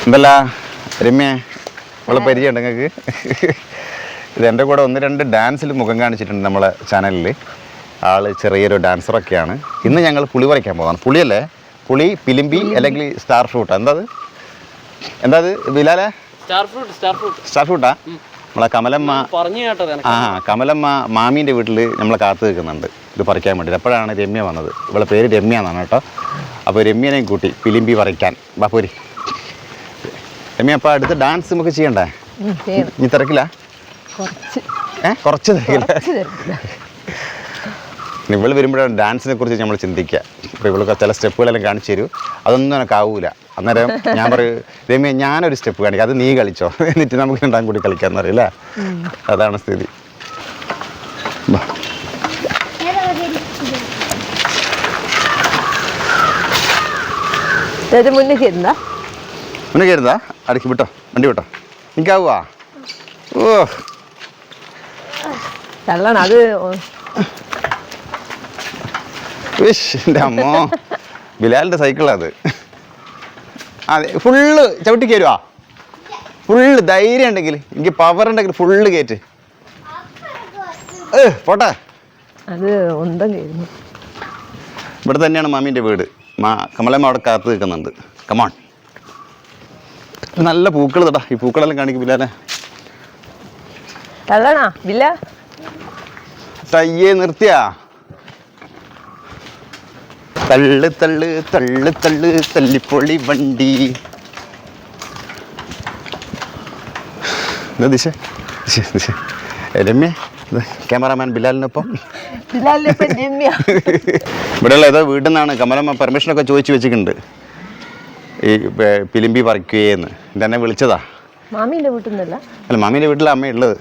എന്തല്ല രമ്യ ഉള്ള പരിചയം ഉണ്ട് നിങ്ങൾക്ക്? ഇത് എൻ്റെ കൂടെ 1-2 ഡാൻസിൽ മുഖം കാണിച്ചിട്ടുണ്ട് നമ്മളെ ചാനലിൽ. ആള് ചെറിയൊരു ഡാൻസറൊക്കെയാണ്. ഇന്ന് ഞങ്ങൾ പുളി പറിക്കാൻ പോകുന്നതാണ്. പുളിയല്ലേ? പുളി, പിലിമ്പി അല്ലെങ്കിൽ സ്റ്റാർ ഫ്രൂട്ടാ? എന്താ ബിലാലെ? സ്റ്റാർ ഫ്രൂട്ടാ? നമ്മളെ കമലമ്മ കമലമ്മ മാമീൻ്റെ വീട്ടിൽ നമ്മളെ കാത്തു നിൽക്കുന്നുണ്ട് ഇത് പറിക്കാൻ വേണ്ടി. അപ്പോഴാണ് രമ്യ വന്നത്. ഇവളെ പേര് രമ്യ എന്നാണ് കേട്ടോ. അപ്പോൾ രമ്യനെയും കൂട്ടി പിലിമ്പി പറിക്കാൻ ബാപ്പൂരി. രമ്യ, അപ്പോൾ അടുത്ത് ഡാൻസ് നമുക്ക് ചെയ്യണ്ടേ? നീ തിരക്കില്ല? കുറച്ച് തിരക്കില്ല. ഇവള് വരുമ്പോഴാണ് ഡാൻസിനെ കുറിച്ച് നമ്മൾ ചിന്തിക്കുക. അപ്പോൾ ഇവൾക്ക് ചില സ്റ്റെപ്പുകളെല്ലാം കാണിച്ചു തരൂ. അതൊന്നും എനിക്ക് ആവൂല. അന്നേരം ഞാൻ പറയും, രമ്യ ഞാനൊരു സ്റ്റെപ്പ് കാണിക്കാം, അത് നീ കളിച്ചോ, എന്നിട്ട് നമുക്ക് രണ്ടാം കൂടി കളിക്കാമെന്ന് അറിയില്ല. അതാണ് സ്ഥിതി. മുന്നേ കയറുന്നതാ? അടുക്കി വിട്ടോ, വണ്ടി വിട്ടോ. എനിക്കാവുക? ഓ തള്ളണം അത്. എൻ്റെ അമ്മോ, ബിലാലിൻ്റെ സൈക്കിളാണ് അത്. അതെ, ഫുള്ള് ചവിട്ടി കയറുവാ? ഫുള്ള് ധൈര്യം ഉണ്ടെങ്കിൽ, എനിക്ക് പവർ ഉണ്ടെങ്കിൽ ഫുള്ള് കയറ്റ്. പോട്ടെ. അത് ഇവിടെ തന്നെയാണ് മാമീൻ്റെ വീട്. കമലമ്മ അവിടെ കാത്തു നിൽക്കുന്നുണ്ട്. കമാൺ. നല്ല പൂക്കൾ തട്ടാ. ഈ പൂക്കളെല്ലാം കാണിക്കും ബിലാലെ. തള്ളണാ ബില്ല? തയ്യേ നിർത്തിയാ? തള്ളു തള്ളു തള്ളു തള്ളു തല്ലിപ്പൊളി വണ്ടി. ദിശ രമ്യ, ക്യാമറാമാൻ ബിലാലിനൊപ്പം. ഇവിടെയുള്ള ഏതോ വീട്ടിൽ നിന്നാണ് കമലമ്മ പെർമിഷനൊക്കെ ചോദിച്ചു വെച്ചിട്ടുണ്ട് ഈ പിലിമ്പി പറിക്കുകയെന്ന്. എന്നെ വിളിച്ചതാ. മാമീൻ്റെ വീട്ടിൽ നിന്നല്ല? അല്ല, മാമീൻ്റെ വീട്ടിലാണ് അമ്മ ഉള്ളത്.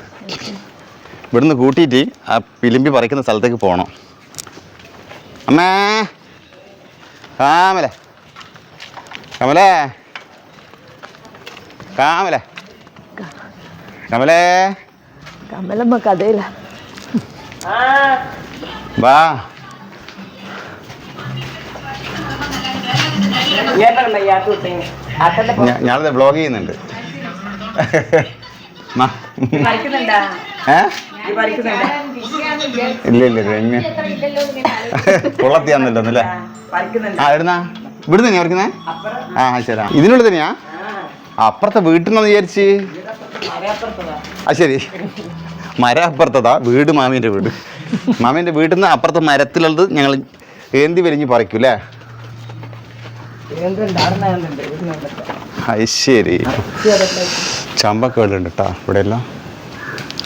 ഇവിടുന്ന് കൂട്ടിയിട്ട് ആ പിലിമ്പി പറിക്കുന്ന സ്ഥലത്തേക്ക് പോകണം. അമ്മേ, കാമലേ കമലേ കാമലേ കമലേ. കമലമ്മ കഥയില്ല. വാ. ഞാനത് വ്ളോഗ് ചെയ്യുന്നുണ്ട്. ഇല്ല രമ്യ കുളത്തിയാന്നല്ലോ ഒന്നല്ലേ? എവിടുന്നാ? ഇവിടെ തന്നെയാ പറിക്കുന്നേ? ശരി. ഇതിനുള്ളിൽ തന്നെയാ? അപ്പുറത്തെ വീട്ടിൽ നിന്നാന്ന് വിചാരിച്ച്. ശരി, മരം അപ്പുറത്തതാ വീട്. മാമീൻ്റെ വീട്. മാമീൻ്റെ വീട്ടിൽ നിന്ന് അപ്പുറത്തെ മരത്തിലുള്ളത് ഞങ്ങൾ ഏന്തി വലിഞ്ഞ് പറിക്കും അല്ലേ? ശരി. ചാമ്പക്കകളുണ്ട് കേട്ടോ ഇവിടെ എല്ലാം.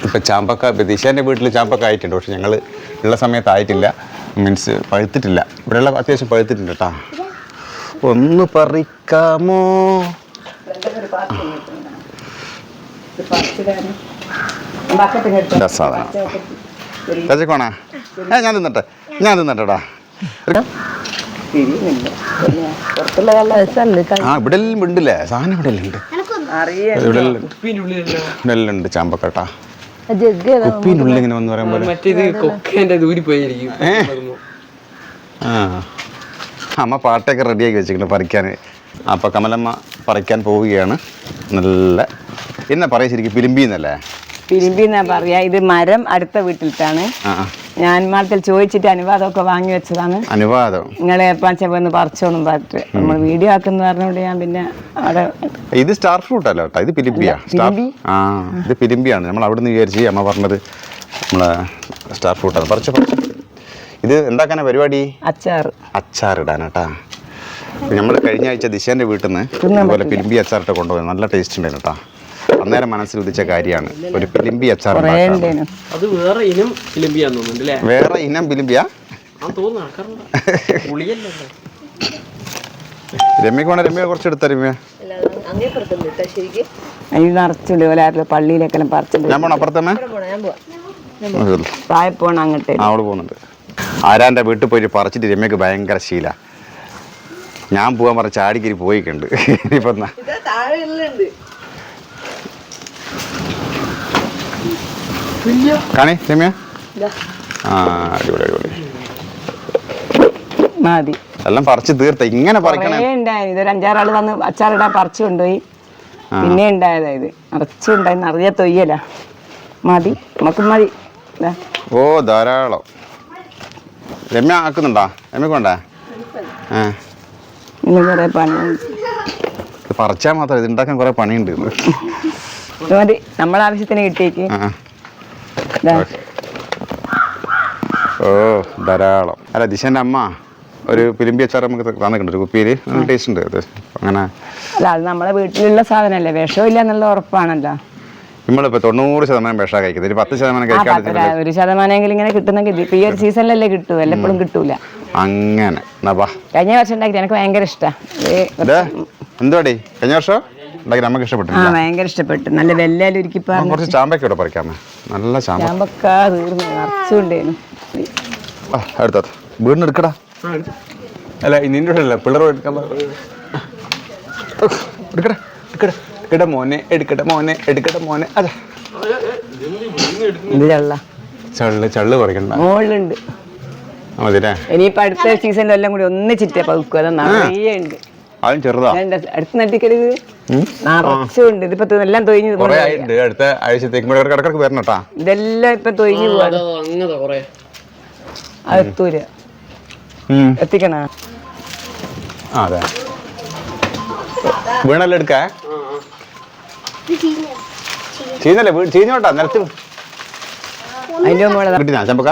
ഇപ്പം ചാമ്പക്ക ദിശേൻ്റെ വീട്ടിൽ ചാമ്പക്ക ആയിട്ടുണ്ട്. പക്ഷെ ഞങ്ങൾ ഉള്ള സമയത്ത് ആയിട്ടില്ല, മീൻസ് പഴുത്തിട്ടില്ല. ഇവിടെയുള്ള അത്യാവശ്യം പഴുത്തിട്ടുണ്ട് കേട്ടോ. ഒന്ന് പറിക്കാമോ? സാധനം തച്ചക്കോണാ? ഞാൻ തിന്നട്ടെടാ. ഇവിടെ എല്ലാം ഉണ്ടല്ലേ സാധനം? ഇവിടെ എല്ലാം ഉണ്ട് ചാമ്പക്കട്ടാ. കുപ്പീനുള്ളിൽ ഇങ്ങനെ വന്ന് പറയാൻ പോലെ. അമ്മ പാട്ടൊക്കെ റെഡിയാക്കി വെച്ചിട്ടുണ്ട് പറിക്കാൻ. അപ്പം കമലമ്മ പറിക്കാൻ പോവുകയാണ്. നല്ല എന്നാ പറയാ ശരിക്കും? പിലിമ്പി എന്നല്ലേ? പിലിമ്പി എന്നാ പറയാ. ഇത് മരം അടുത്ത വീട്ടിലത്താണ്. ഞാൻ മാളത്തിൽ ചോദിച്ചിട്ട് അനുവാദമൊക്കെ വാങ്ങി വെച്ചതാണ്. അനുവാദം നിങ്ങളെ എപ്പാച്ച വന്ന് പറിച്ചോന്നും പറഞ്ഞിട്ട് നമ്മൾ വീഡിയോ ആക്കുന്ന പറഞ്ഞോണ്ട് ഞാൻ പിന്നെ അവിടെ. ഇത് സ്റ്റാർ ഫ്രൂട്ട് അല്ല കേട്ടോ, ഇത് പിലിമ്പിയാ. ഇത് പിലിമ്പിയാണ്. നമ്മൾ അവിടെ നിന്ന് വിചാരിച്ച് അമ്മ പറഞ്ഞത് നമ്മളെ സ്റ്റാർ ഫ്രൂട്ടാണ്. പറിച്ചു. ഇത് എന്താക്കാനാ പരിപാടി? അച്ചാറിടാനാട്ടാ. നമ്മൾ കഴിഞ്ഞ ആഴ്ച ദിശേൻ്റെ വീട്ടിൽ നിന്ന് ഇതുപോലെ പിലിമ്പി അച്ചാറിട്ട് കൊണ്ടുപോയി. നല്ല ടേസ്റ്റ് ഉണ്ടായിരുന്നു കേട്ടോ. അന്നേരം മനസ്സിൽ ഉദിച്ച കാര്യമാണ് ഒരു പിലിമ്പി അച്ചാർ. വേറെ ഇനം പിലിമ്പിയാ? രമ്യ കുറച്ചെടുത്ത രമ്യ നിറച്ചുണ്ട് പള്ളിയിലേക്കെല്ലാം പറിച്ചു. ഞാൻ പോണ അപ്പുറത്തമ്മ താഴെ പോണ അങ്ങോട്ട്. അവള് പോകുന്നുണ്ട്. ആരാൻ്റെ വീട്ടിൽ പോയിട്ട് പറിച്ചിട്ട് രമ്യക്ക് ഭയങ്കര ശീല. ഞാൻ പോകാൻ പറഞ്ഞ ചാടിക്കരി പോയിട്ടുണ്ട്. ഇനിയിപ്പം കാണേ രമ്യ? അടിപൊളി. മതി. എല്ലാം പറിച്ച് തീർത്ത. ഇങ്ങനെ പറിക്കണേ. ഇതൊരു 5-6 ആള് വന്ന് അച്ചാറിടാൻ പറിച്ചു കൊണ്ടുപോയി. പിന്നെ ഉണ്ടായതാ ഇത് നിറച്ചുണ്ടായി നിറയെ തൊയ്യല മതി നമുക്ക് മതി ദാ. ഓ ധാരാളം. രമ്യ ആക്കുന്നുണ്ടാ? രമ്യക്ക് വേണ്ടേ? ഇന്ന് കുറെ പണിയുണ്ട്. ഇത് പറിച്ചാൽ മാത്രം ഇത് ഉണ്ടാക്കാൻ കുറെ പണിയുണ്ട്. ഇത് മതി നമ്മളെ ആവശ്യത്തിന് കിട്ടിയേക്ക്. ദാ. ഓ ധാരാളം. അല്ല ദിശൻ്റെ അമ്മ ഒരു പിലിമ്പി അച്ചാർ നമുക്ക് തന്നിട്ടുണ്ട് ഒരു കുപ്പിയിൽ. നല്ല ടേസ്റ്റ് ഉണ്ട് അത്. അങ്ങനെ അല്ല അത് നമ്മളെ വീട്ടിലുള്ള സാധനമല്ലേ, വിഷമില്ല എന്നുള്ള ഉറപ്പാണല്ലോ. നമ്മളിപ്പോൾ 90% വിഷ കഴിക്കുന്നത്, ഒരു 10% കഴിക്കാതെ 1% ഇങ്ങനെ കിട്ടുന്നെങ്കിൽ ഇപ്പൊ ഈ ഒരു സീസണിലല്ലേ കിട്ടൂ, എല്ലപ്പോഴും കിട്ടൂല. അങ്ങനെ കഴിഞ്ഞ വർഷം ഉണ്ടാക്കി എനിക്ക് ഭയങ്കര ഇഷ്ടമാണ്. എന്തുവാടി കഴിഞ്ഞ വർഷം ഉണ്ടാക്കി നമുക്ക് ഇഷ്ടപ്പെട്ടു? ഭയങ്കര ഇഷ്ടപ്പെട്ടു. നല്ല വെല്ലയിൽ ഒരുക്കി കുറച്ച് ചാമ്പയ്ക്ക ഇവിടെ പറിക്കാമേ. നല്ല ചാമ്പക്ക തീർന്നു നിറച്ചുണ്ടേനു. അടുത്ത വീടിന് എടുക്കടാ. അല്ല നിന്റെ അല്ല പിള്ളേർ എടുക്കാൻ എടുക്കട്ടെ എടുക്കട്ടെ എടുക്കട്ടെ മോനെ എടുക്കട്ടെ മോനെ എടുക്കട്ടെ മോനെ. അതെ ഇത് ചള്ള ചള്ള് ചള്ള് പറിക്കണ്ട മുകളിലുണ്ട്. മതില്ലേ? ഇനിയിപ്പോ അടുത്ത സീസണിലും എല്ലാം കൂടി ഒന്നിച്ചിട്ടേ പകുക്കും. അത് നിറയെ ഉണ്ട്. അതും ചെറുതാ. അടുത്ത് നട്ടിക്കരുത്, നിറച്ചുണ്ട്. ഇതിപ്പോ എല്ലാം തൊഴിഞ്ഞു. അടുത്ത ആഴ്ചത്തേക്ക് കിടക്കിടക്ക് വരണം കേട്ടാ. ഇതെല്ലാം ഇപ്പൊ തൊഴിഞ്ഞു പോവാണ്. അതെത്തൂര എത്തിക്കണ. അതെ വീണല്ലേ എടുക്ക ചീഞ്ഞല്ലേ ചീഞ്ഞോട്ടാ നിലത്ത് അതിന്റെ മുകളിൽ കിട്ടിനാ ചമ്പക്ക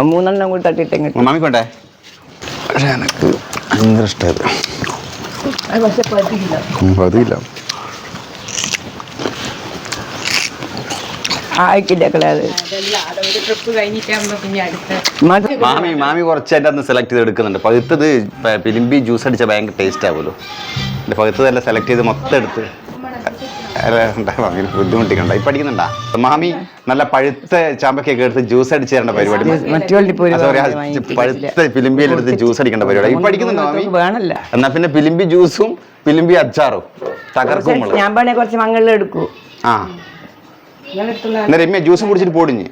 3 കൂടി തട്ടിയിട്ട് കിട്ടും. മാമിക്ക് വേണ്ടേ? പക്ഷെ എനിക്ക് ഭയങ്കര ഇഷ്ടമായത്. പക്ഷെ പതിയില്ല. ആയിക്കില്ല കളയത്. മാമി കുറച്ച് അതിൻ്റെ അന്ന് സെലക്ട് ചെയ്ത് എടുക്കുന്നുണ്ട്. പഴുത്തത് പിലിമ്പി ജ്യൂസ് അടിച്ചാൽ ഭയങ്കര ടേസ്റ്റ് ആവുമല്ലോ. പഴുത്തതെല്ലാം സെലക്ട് ചെയ്ത് മൊത്തം എടുത്ത് ബുദ്ധിമുട്ടിക്കണ്ട. ഇപ്പം അടിക്കുന്നുണ്ടാ മാമി? നല്ല പഴുത്ത ചാമ്പക്കൊക്കെ എടുത്ത് ജ്യൂസ് അടിച്ച് തരേണ്ട പരിപാടി. പഴുത്ത പിലിമ്പിയിലെടുത്ത് ജ്യൂസ് അടിക്കേണ്ട പരിപാടി ഇപ്പം അടിക്കുന്നുണ്ടോ മാമി? എന്നാ പിന്നെ പിലിമ്പി ജ്യൂസും പിലിമ്പി അച്ചാറും തകർക്കും. ഞാൻ വേണേ കുറച്ച് മങ്ങളിൽ എടുക്കൂ. ആ രമ്യ ജ്യൂസ് കുടിച്ചിട്ട് പോടിഞ്ഞ്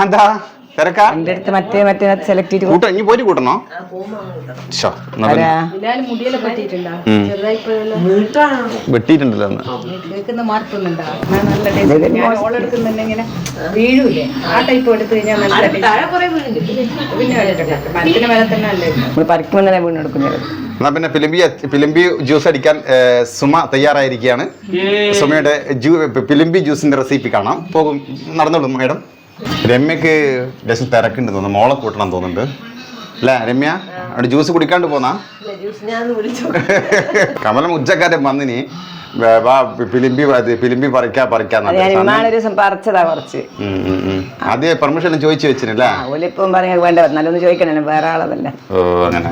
എന്താ തിരക്കാ? എന്റെ അടുത്ത് മറ്റേ സെലക്ട് ചെയ്ത് കൂട്ടോ ഇനി പോരി കൂട്ടണോ? വെട്ടിയിട്ടുണ്ടല്ലോ അന്ന്. പറിക്കുമ്പോൾ തന്നെ വീണെടുക്കുന്നത്. എന്നാ പിന്നെ പിലിമ്പി ജ്യൂസ് അടിക്കാൻ സുമ തയ്യാറായിരിക്കുകയാണ്. സുമയുടെ പിലിമ്പി ജ്യൂസിന്റെ റെസിപ്പി കാണാം. പോകും നടന്നോളൂ മേഡം. രമ്യക്ക് ലേശം തിരക്കുണ്ട് തോന്നുന്നു, മോളെ കൂട്ടണം തോന്നുന്നുണ്ട് അല്ലേ രമ്യ? അവിടെ ജ്യൂസ് കുടിക്കാണ്ട് പോന്നാ? കമലം ഉച്ചക്കാരൻ വന്നിനി പിലിമ്പി പറിക്കാന്ന് പറിച്ചതാ കുറച്ച്. ആദ്യം പെർമിഷൻ ചോദിച്ചു വെച്ചിനല്ലേ? ഓലിപ്പം പറയാ വേണ്ട നല്ലൊന്ന് ചോദിക്കണല്ലോ, വേറെ ആളതല്ല.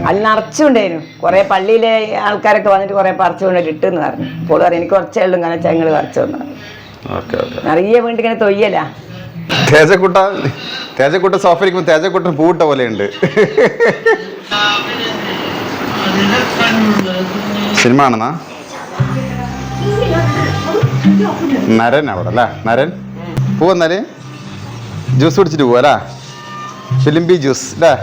അത് നിറച്ചുണ്ടായിരുന്നു. കുറെ പള്ളിയിലെ ആൾക്കാരൊക്കെ വന്നിട്ട് കുറെ പറിച്ചു കൊണ്ടിട്ട് ഇട്ടെന്ന് പറഞ്ഞു. ഇപ്പോൾ പറയാം എനിക്ക് കുറച്ചേ ഉള്ളൂ ഇങ്ങനെ ചങ്ങൾ പറിച്ചു വന്നു. നിറയെ വീണ്ടും ഇങ്ങനെ തൊയ്യല. തേജക്കുട്ട സോഫയിരിക്കുമ്പോ തേജക്കുട്ടൻ പൂട്ട പോലെയുണ്ട്. സിനിമ ആണെന്നാ? നരൻ അവിടെ അല്ലേ? നരൻ പോവന്നാല് ജ്യൂസ് കുടിച്ചിട്ട് പോവാ. ഫിലിമ്പി ജ്യൂസ് അല്ലേ?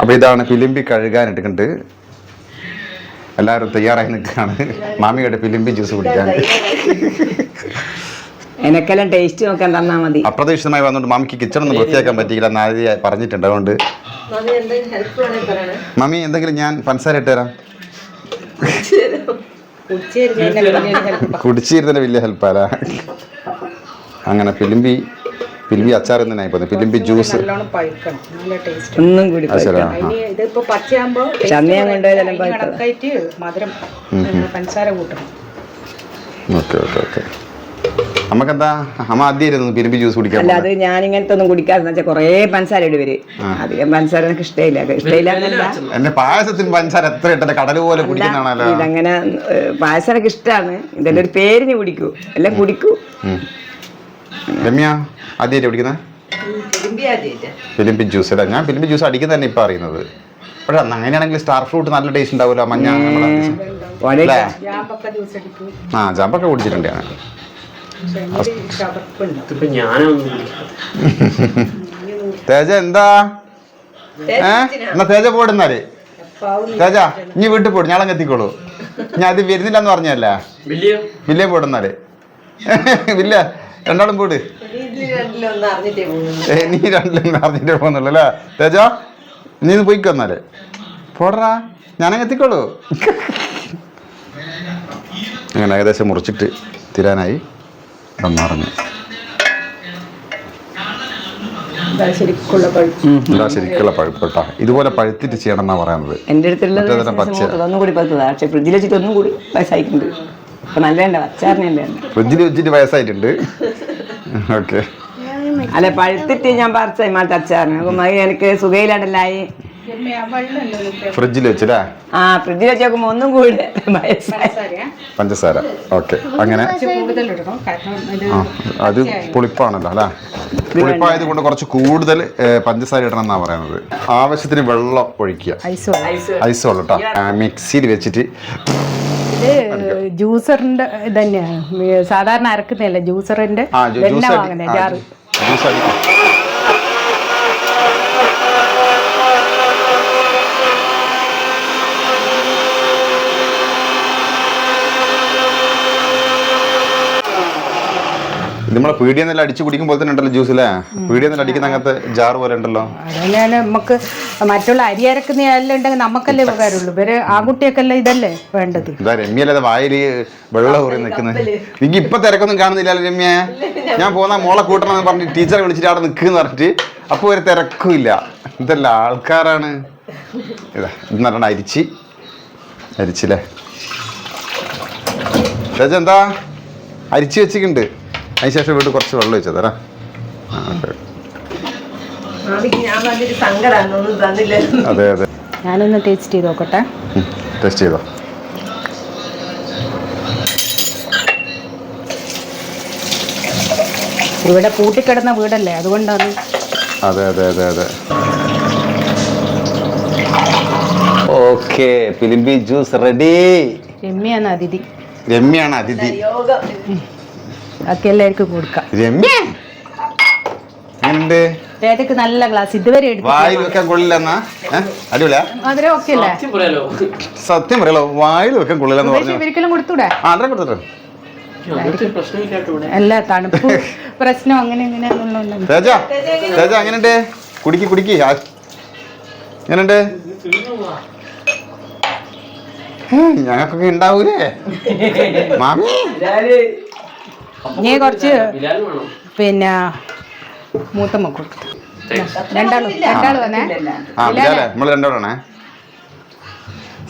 അപ്പൊ ഇതാണ് ഫിലിമ്പി കഴുകാനിട്ടുണ്ട്. എല്ലാവരും തയ്യാറായി നിൽക്കുകയാണ് മാമിയുടെ ഫിലിമ്പി ജ്യൂസ് കുടിക്കാൻ. എനക്കെല്ലാം ടേസ്റ്റ് നോക്കാൻ തന്നാ മതി. അപ്രതീക്ഷിതമായി വന്നുകൊണ്ട് മാമിക്ക് കിച്ചൺ ഒന്നും വൃത്തിയാക്കാൻ പറ്റിയില്ല എന്ന് ആദ്യം പറഞ്ഞിട്ടുണ്ട്. അതുകൊണ്ട് മാമി എന്തെങ്കിലും ഞാൻ പഞ്ചസാര ഇട്ട് തരാം. കുടിച്ചിരുന്നതിന് വലിയ ഹെൽപ്പാല. അങ്ങനെ ഫിലിമ്പി അച്ചാർ തന്നെ പോകുന്നത്. ഫിലിമ്പി ജ്യൂസ് ഒന്നും കൂടി ഓക്കെ ഓക്കെ ഓക്കെ. നമുക്കെന്താ അമ്മ ആദ്യം പിലിമ്പി ജ്യൂസ് കുടിക്കാൻ. അല്ല അത് ഞാൻ ഇങ്ങനത്തെ ഒന്നും കുടിക്കാതെ വെച്ചാൽ കൊറേ പഞ്ചസാര ഇടുവര്. അധികം പഞ്ചസാര എനിക്ക് ഇഷ്ടമില്ല. എന്റെ പായസത്തിന് പഞ്ചസാര എത്ര ഇട്ടല്ലേ കടല് പോലെ കുടിക്കുന്നതാണല്ലോ. ഇതങ്ങനെ പായസം എനിക്ക് ഇഷ്ടമാണ്. ഇതെല്ലാം ഒരു പേരിന് കുടിക്കൂ, എല്ലാം കുടിക്കൂ. രമ്യ ആദ്യമായിട്ട് കുടിക്കുന്ന ഫിലിമ്പി ജ്യൂസ് അല്ല? ഞാൻ ഫിലിമ്പി ജ്യൂസ് അടിക്കുന്ന തന്നെ ഇപ്പൊ അറിയുന്നത്. പക്ഷെ അങ്ങനെയാണെങ്കിൽ സ്റ്റാർ ഫ്രൂട്ട് നല്ല ടേസ്റ്റ് ഉണ്ടാവുമല്ലോ. മഞ്ഞ ജാമ്പൊക്കെ കുടിച്ചിട്ടുണ്ട് ഞാൻ. തേജ എന്താ? എന്നാ തേജ പോടുന്നാല് രാജാ ഇനി വീട്ടിൽ പോടും ഞാളങ്ങ് എത്തിക്കോളൂ. ഞാൻ അത് വരുന്നില്ലെന്ന് പറഞ്ഞല്ലേ വില്ലേ പോടുന്നാല് വില്ല രണ്ടാളും പോട്. നീ രണ്ടിലൊന്നും അറിഞ്ഞിട്ടേ പോകുന്നുള്ളൂ അല്ലേ രാജാ? നീ ഇത് പോയിക്കോ എന്നാല് പോടറാ ഞാനങ്ങ് എത്തിക്കോളൂ. അങ്ങനെ ഏകദേശം മുറിച്ചിട്ട് തിരാനായി എന്നറിഞ്ഞു. ശരിക്കുള്ള പഴുപ്പ്. എന്താ ശരിക്കുള്ള പഴുപ്പ് കേട്ടോ. ഇതുപോലെ പഴുത്തിട്ട് ചെയ്യണം എന്നാ പറയുന്നത്. എൻ്റെ അടുത്തുള്ളത് ഒന്നും കൂടി പഴുത്തതാ. പക്ഷെ ഫ്രിഡ്ജിൽ വെച്ചിട്ട് ഒന്നും കൂടി വയസ്സായിട്ടുണ്ട്. അപ്പൊ നല്ല അച്ചാറിനല്ലേ ഫ്രിഡ്ജിൽ വെച്ചിട്ട് വയസ്സായിട്ടുണ്ട്. ഓക്കെ. അല്ല പഴുത്തിട്ട് ഞാൻ പറിച്ചായി മാറ്റ അച്ചാറിന്. അപ്പം എനിക്ക് സുഖയിലാണ്ടല്ലായി ഫ്രിഡ്ജിൽ വെച്ചല്ലേ? ആ ഫ്രിഡ്ജിൽ വെച്ച് നോക്കുമ്പോ ഒന്നും കൂടി വയസ്സായി. പഞ്ചസാര. ഓക്കെ. അങ്ങനെ അത് പുളിപ്പാണല്ലോ അല്ലേ? പുളിപ്പായത് കൊണ്ട് കുറച്ച് കൂടുതൽ പഞ്ചസാര ഇടണം എന്നാ പറയുന്നത്. ആവശ്യത്തിന് വെള്ളം ഒഴിക്കുക. ഐസ് വെള്ളം കേട്ടോ. മിക്സിയിൽ വെച്ചിട്ട് ജ്യൂസറിന്റെ തന്നെയാണ് സാധാരണ അരക്കുന്നതല്ല. ജ്യൂസറിന്റെ ജാറ്. നമ്മളെ പീടിയെന്നെല്ലാം അടിച്ചു കുടിക്കുമ്പോൾ തന്നെ ഉണ്ടല്ലോ ജ്യൂസിലെ പീടിയെന്നെല്ലാം അടിക്കുന്ന അങ്ങനത്തെ ജാറ് പോലെ ഉണ്ടല്ലോ. അതന്നെയാണ് നമുക്ക് മറ്റുള്ള അരി അരക്കുന്ന എല്ലാം ഉണ്ടെങ്കിൽ നമുക്കല്ലേ ഉപകാരമുള്ളൂ. ഇവര് ആൺകുട്ടിയൊക്കെ ഇതല്ലേ വേണ്ടത്. ഇതാ രമ്യല്ലേ വായില് വെള്ളം ഊറി നിൽക്കുന്നത്. എനിക്ക് ഇപ്പൊ തിരക്കൊന്നും കാണുന്നില്ലല്ലോ രമ്യ. ഞാൻ പോന്നാ മോളെ കൂട്ടണമെന്ന് പറഞ്ഞ് ടീച്ചറെ വിളിച്ചിട്ട് അവിടെ നിൽക്കുന്ന് പറഞ്ഞിട്ട് അപ്പൊ ഒരു തിരക്കും ഇല്ല. ഇതല്ല ആൾക്കാരാണ്. ഇതാ ഇത് നല്ലോണം അരിച്ചില്ലേ ചേച്ചാ? എന്താ അരിച്ചു വെച്ചിട്ടുണ്ട്. അതിനുശേഷം വീട്ടിൽ കുറച്ച് വെള്ളം വെച്ചത് തരാം. അതെ അതെ. ഞാനൊന്ന് ടേസ്റ്റ് ചെയ്ത് നോക്കട്ടെ. ടേസ്റ്റ് ചെയ്തോ. ഇവിടെ പൂട്ടിക്കിടന്ന വീടല്ലേ അതുകൊണ്ടാണ്. അതെ അതെ അതെ അതെ. ഓക്കെ. പിലിമ്പി ജ്യൂസ് റെഡി. രമ്യാണ് അതിഥി. രമ്യാണ് അതിഥി. ബാക്കി എല്ലാവർക്കും കൊടുക്കാം. രമ്യ തേറ്റക്ക് നല്ല ഗ്ലാസ് ഇതുവരെ വായിൽ വെക്കാൻ കൊള്ളില്ലെന്നാ? അടിപൊളിയാ. മധുരം ഒക്കെ അല്ലേ? സത്യം പറയല്ലോ വായിൽ വെക്കാൻ കൊള്ളില്ലെന്ന് പറഞ്ഞു. ഒരിക്കലും കൊടുത്തൂടെ? കൊടുത്തിട്ട് അല്ല തണുപ്പ് പ്രശ്നം അങ്ങനെ എങ്ങനെയാന്നുള്ളത്. തേജ എങ്ങനെയുണ്ട്? കുടിക്ക് എങ്ങനെയുണ്ട്? ഞങ്ങൾക്കൊക്കെ ഉണ്ടാവൂലേ മാമി? നീ കുറച്ച് പിന്നെ മൂത്ത മക്കൾ രണ്ടാള് വന്നേ. നമ്മള് രണ്ടാളാണേ.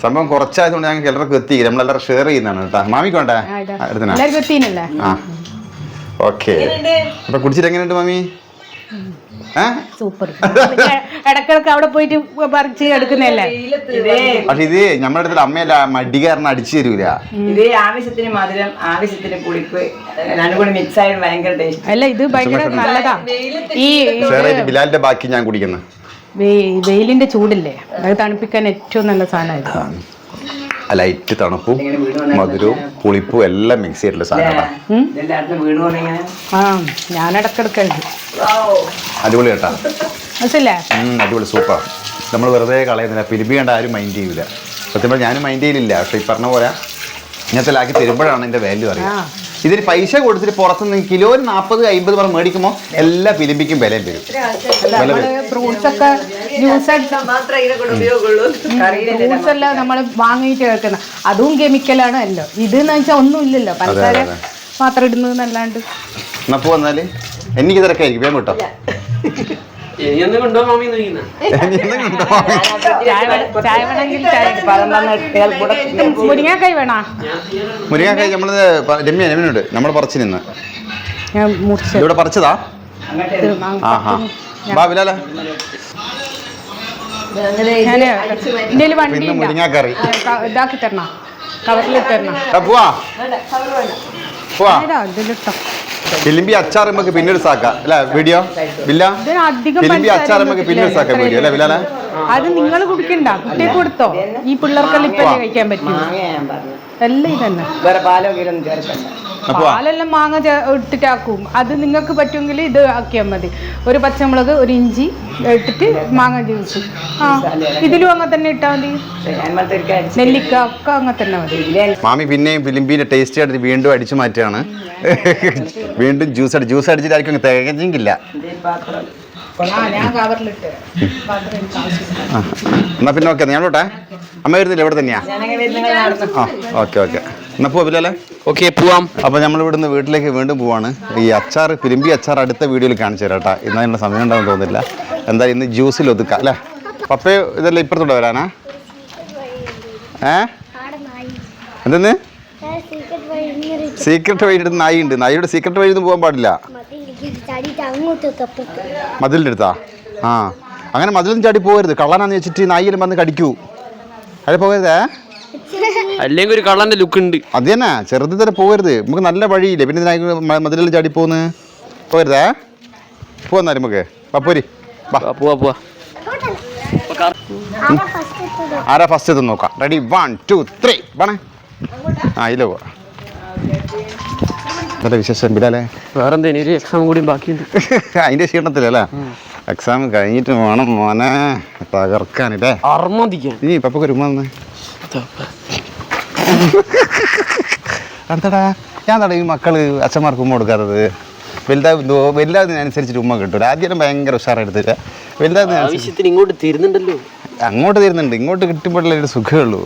സംഭവം കുറച്ചായതുകൊണ്ട് ഞങ്ങൾക്ക് എല്ലാവർക്കും എത്തി. നമ്മളെല്ലാവരും ഷെയർ ചെയ്യുന്നതാണ് കേട്ടോ. മാമിക്ക് വേണ്ടേ? എല്ലാവർക്കും എത്തിയില്ലേ? ഓക്കെ. അപ്പൊ കുടിച്ചിട്ട് എങ്ങനെയുണ്ട് മാമി? സൂപ്പർ. ഇടക്കിടക്ക് അവിടെ പോയിട്ട് പറിച്ച് എടുക്കുന്നല്ലേ. പക്ഷെ ഇത് നമ്മുടെ അടുത്ത് അമ്മയല്ല മടികാരൻ അടിച്ചു തരൂല. ഇത് ആവശ്യത്തിന് മധുരം ആവശ്യത്തിന് പുളിപ്പ് രണ്ടും കൂടി മിക്സ് ആയിട്ട് ഭയങ്കര ടേസ്റ്റ്. അല്ല ഇത് ഭയങ്കര നല്ലതാ. ഈ ബിലാലിന്റെ ബാക്കി ഞാൻ കുടിക്കുന്നു. വെയിലിന്റെ ചൂടില്ലേ അത് തണുപ്പിക്കാൻ ഏറ്റവും നല്ല സാധനമായിരുന്നു. ലൈറ്റ് തണുപ്പും മധുരവും പുളിപ്പും എല്ലാം മിക്സ് ചെയ്തിട്ടുള്ള സാധനമാണ്. ഞാൻ ഇടക്കിടക്ക് അടിപൊളി കേട്ടാ. അടിപൊളി സൂപ്പർ. നമ്മൾ വെറുതെ കളയുന്നില്ല. പിലിമ്പി കണ്ട ആരും മൈൻഡ് ചെയ്യൂല. സത്യം പറഞ്ഞാൽ ഞാനും മൈൻഡ് ചെയ്യില്ല. പക്ഷെ ഈ പറഞ്ഞ പോലെ ഇങ്ങനത്തെ ലാക്കി തരുമ്പോഴാണ് ഇതിന്റെ വാല്യൂ അറിയാം. ഇതിന് പൈസ കൊടുത്തിട്ട് പുറത്തുനിന്ന് കിലോന് 40-50 പറഞ്ഞ് മേടിക്കുമ്പോൾ എല്ലാ പിലിമ്പിക്കും വിലയും വരും. ഫ്രൂട്ട്സ് ഒക്കെ ഫ്രൂട്ട്സ് എല്ലാം നമ്മൾ വാങ്ങിയിട്ട് വെക്കുന്ന അതും കെമിക്കലാണ് അല്ലോ. ഇതെന്ന് വെച്ചാൽ ഒന്നും ഇല്ലല്ലോ. പഞ്ചസാര മാത്രം ഇടുന്നതല്ലാണ്ട്. എന്നപ്പോ വന്നാല് എനിക്ക് തിരക്കായിരിക്കും. വേഗം കേട്ടോ. മുരിങ്ങാക്കായ് വേണോ? മുരിങ്ങാക്കായ് നമ്മള് രമ്യനുണ്ട് നമ്മൾ പറിച്ചു നിന്ന് ഇവിടെ പറിച്ചതാ. ബാബിലാല വണ്ടി മുരിങ്ങാക്കറി ഇതാക്കി തരണോ? കവറിലിട്ട് തരണോ? പോവാ ഇതിലിട്ടോ. ഫിലിമ്പി അച്ചാർ നമുക്ക് പിന്നീട് സാക്കാം അല്ലെ വീഡിയോ? ഇല്ല ഫിലിമ്പി അച്ചാർ നമുക്ക് പിന്നീട് സാക്കാം വീഡിയോ അല്ലെ ബിലാല? അത് നിങ്ങൾ കുടിക്കണ്ട, കുട്ടിയെ കൊടുത്തോ. ഈ പിള്ളേർക്കെല്ലാം ഇപ്പൊ കഴിക്കാൻ പറ്റും. എല്ലാം ഇതന്നെ. വേറെ പാലോ കീഴൊന്നും ചേർക്കണ്ട. പാലെല്ലാം മാങ്ങ ഇട്ടിട്ടാക്കും. അത് നിങ്ങൾക്ക് പറ്റുമെങ്കിൽ ഇത് ആക്കിയാൽ മതി. ഒരു പച്ചമുളക്, ഒരു ഇഞ്ചി ഇട്ടിട്ട് മാങ്ങ ജ്യൂസ്. ആ ഇതിലും അങ്ങനെ തന്നെ ഇട്ടാൽ മതി. നെല്ലിക്ക ഒക്കെ അങ്ങനെ തന്നെ മതി. മാമി പിന്നെയും ഫിലിമ്പീൻ്റെ ടേസ്റ്റ് എടുത്ത് വീണ്ടും അടിച്ചു മാറ്റുകയാണ്. വീണ്ടും ജ്യൂസ് അടിച്ചിട്ടായിരിക്കും തികഞ്ഞെങ്കില്ല. ഞാൻ കവറിലിട്ട് എന്നാ പിന്നെ ഓക്കെ ഞാനോട്ടെ. അമ്മ വരുന്നില്ല, ഇവിടെ തന്നെയാ? ആ ഓക്കെ ഓക്കെ. എന്നാ പോവില്ലല്ലേ? ഓക്കെ പോവാം. അപ്പോൾ നമ്മൾ ഇവിടുന്ന് വീട്ടിലേക്ക് വീണ്ടും പോവാണ്. ഈ അച്ചാർ, ഫിലിമ്പി അച്ചാർ അടുത്ത വീഡിയോയിൽ കാണിച്ചു തരാം കേട്ടോ. ഇന്ന് അതിനുള്ള സമയം ഉണ്ടാവും തോന്നുന്നില്ല. എന്തായാലും ഇന്ന് ജ്യൂസിൽ ഒതുക്കാം അല്ലേ? പപ്പയോ ഇതെല്ലാം ഇപ്പുറത്തോട്ട് വരാനാ? എന്തെന്ന്? സീക്രട്ട് വഴി എടുത്ത് നായി ഉണ്ട്. നായിയുടെ സീക്രട്ട് വഴി ഒന്നും പോകാൻ പാടില്ല. മതിലിൻ്റെ അടുത്താ? ആ അങ്ങനെ മതിലൊന്നും ചാടി പോകരുത്. കള്ളനാന്ന് വെച്ചിട്ട് നായിലും വന്ന് കടിക്കൂ. അവിടെ പോകരുതേ. അല്ലെങ്കിൽ ഒരു കള്ളന്റെ ലുക്ക് ഉണ്ട്. അത് തന്നെ, ചെറുത് തന്നെ പോകരുത്. നമുക്ക് നല്ല വഴിയില്ലേ, പിന്നെ മതിലെല്ലാം ചാടി പോന്ന് പോകരുതേ. പോന്നാലും നമുക്ക് പപ്പോരി പോവാ പോവാ. ആരാ ഫസ്റ്റ് എത്തും നോക്കാം. റെഡി 1 2 3 വേണേ. ആ ഇതിൽ പോവാ. നല്ല വിശേഷം ബിലാലേ? വേറെന്തേലും ഒരു എക്സാം കൂടി ബാക്കിയുണ്ട്. അതിന്റെ ക്ഷീണത്തിലല്ലേ? എക്സാം കഴിഞ്ഞിട്ട് വേണം മോനെ തകർക്കാനില്ലേ? അർമ്മതിക്കാൻ നീ പപ്പൊക്കെ ഒരു ഉമ്മ തന്നെ. അടുത്തടാ ഞാൻ തട ഈ മക്കള് അച്ഛന്മാർക്ക് ഉമ്മ കൊടുക്കാത്തത്. വലുതാവുന്നതിനനുസരിച്ചിട്ട് ഉമ്മ കിട്ടും. ആദ്യം ഭയങ്കര ഉഷാറെടുത്തിട്ട് വലുതാവുന്നതിനനുസരിച്ച് ആവശ്യത്തിന് ഇങ്ങോട്ട് തരുന്നുണ്ടല്ലോ. അങ്ങോട്ട് തരുന്നുണ്ട്. ഇങ്ങോട്ട് കിട്ടുമ്പോഴല്ലേ ഒരു സുഖമുള്ളൂ.